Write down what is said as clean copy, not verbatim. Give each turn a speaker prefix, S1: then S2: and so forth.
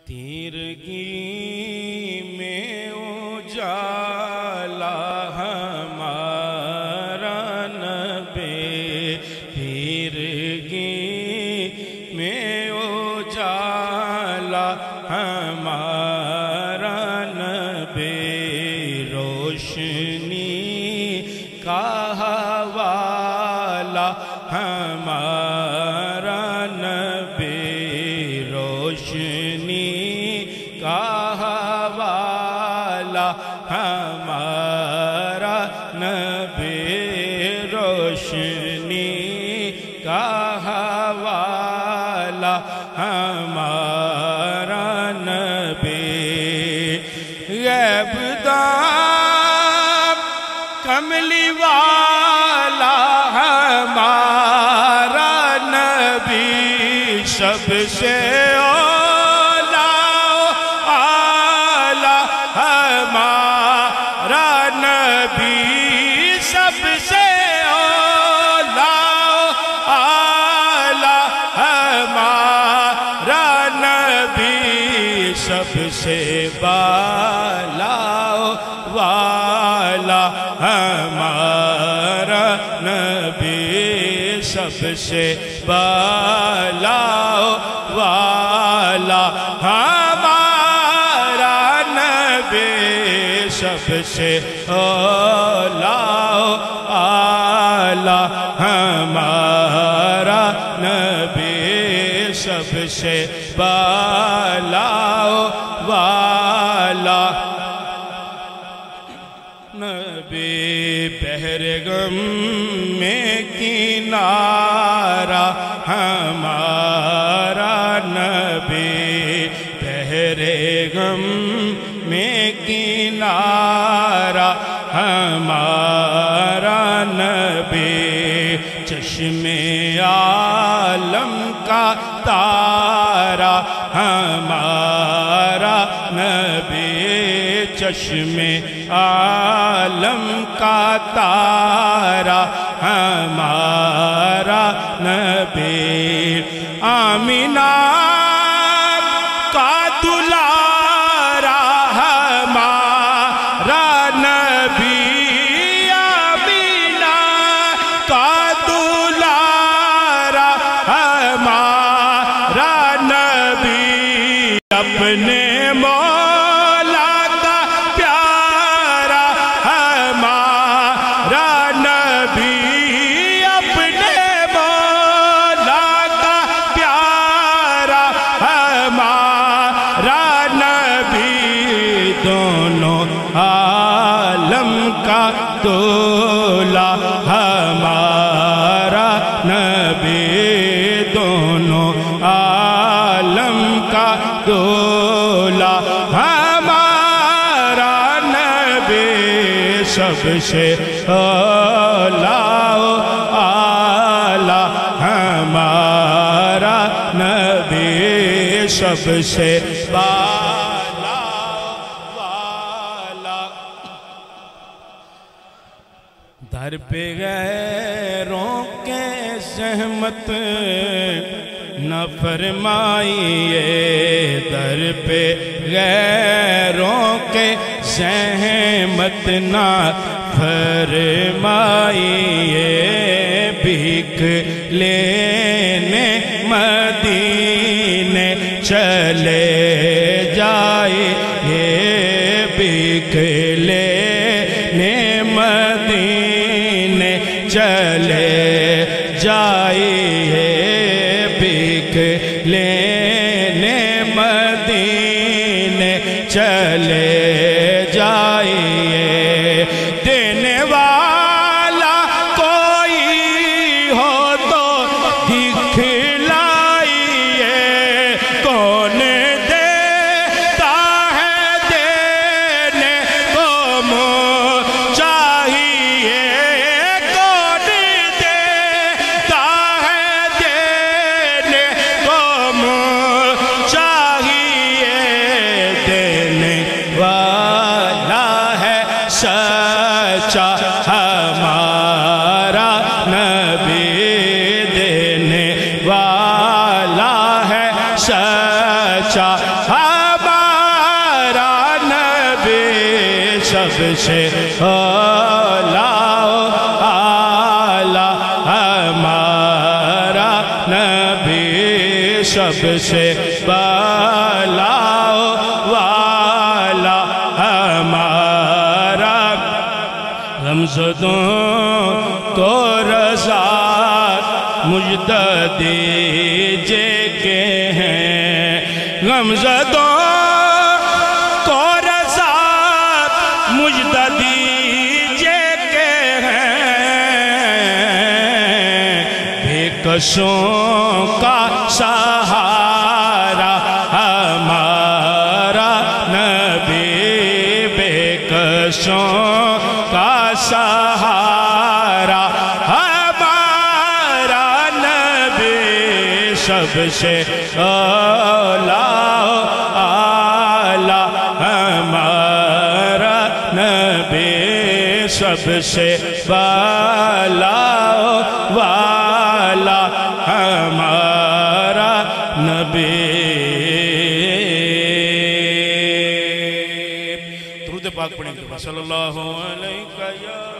S1: تیرگی میں اجالا ہمارا نبی، تیرگی میں اجالا ہمارا نبی، روشنی کا حوالہ ہمارا نبی، روشنی کا حوالہ ہمارا نبی، روشنی کا حوالہ ہمارا نبی، غیب دان کملی والا ہمارا نبی، سب سے اولا اعلیٰ ہمارا نبی، سب سے اولا اعلیٰ ہمارا نبی، سب سے بالا والا ہمارا نبی، سب سے بالا والا ہمارا نبی، سب سے اولا اعلیٰ ہمارا نبی، سب سے بالا والا نبی، بحر غم میں کنارہ ہمارا نبی، بحر غم میں کنارہ ہمارا نبی، چشم عالم کا تارا ہمارا نبی، چشم عالم کا تارا ہمارا نبی، آمینہ کا دلارا ہمارا نبی، آمینہ کا دلارا ہمارا نبی، اپنے مولا کا پیارا ہمارا نبی، اپنے مولا کا پیارا ہمارا نبی، دونوں عالم کا دولا ہمارا نبی، دونوں عالم کا دولا ہمارا نبی، سب سے اولا اعلیٰ ہمارا نبی، سب سے بالا والا، در پہ غیروں کے زحمت نہ فرمائیے، در پہ غیروں کے زحمت نہ فرمائیے، بھیک لینے مدینے چلے جائیے، بھیک لینے مدینے چلے جائیے، بھیک لینے مدینے چلے جائیے، دینے والا کوئی ہو تو دکھلائیے، کون دیتا ہے دینے کو منہ چاہیے، کون دیتا ہے دینے کو منہ چاہیے، دینے والا ہے سچا ہمارا نبی، دینے والا ہے سچا سے اعلیٰ اعلیٰ ہمارا نبی سب سے بالا والا ہمارا غمزدوں کو رضا مجدہ دیجے کے ہیں غمزدوں کو رضا مجدہ دیجے کے ہیں بے کسوں کا سہارا ہمارا نبی بے کسوں کا سہارا ہمارا نبی سب سے اعلیٰ اعلیٰ ہمارا نبی سب سے بالا والا ہمارا نبی درود پاک پڑھیں صلی اللہ علیہ وسلم